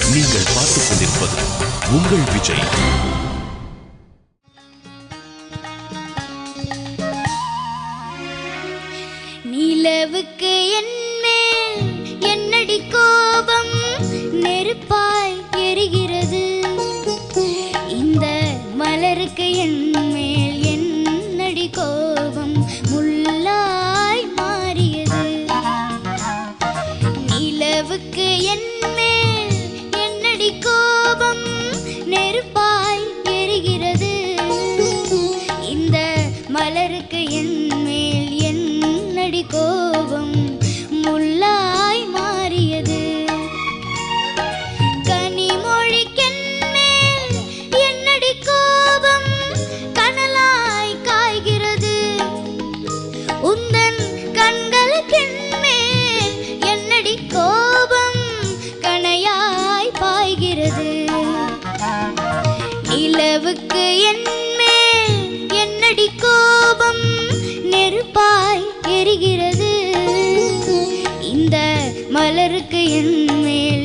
நீங்கள் பார்த்துக் கொண்டிருப்பது உங்கள் விஜய். நிலவுக்கு என்மேல் என்னடி கோபம், நெருப்பாய் எரிகிறது. இந்த மலருக்கு என்மேல் என்னடி கோபம், முள்ளாய் மாறியது. நிலவுக்கு என்மேல் என்னடி கோபம், நெருப்பாய் எரிகிறது. இந்த மலருக்கு என்மேல் என்னடி கோபம், முள்ளாய் மாறியது. கனிமொழிக்கென்மேல் என்னடி கோபம், கனலாய் காய்கிறது. உந்தன் கண்களுக்கென்மேல் என்னடி கோபம், கணையாய் பாய்கிறது. நிலவுக்கு என்மேல் என்னடி கோபம், நெருப்பாய் எரிகிறது. இந்த மலருக்கு என்மேல்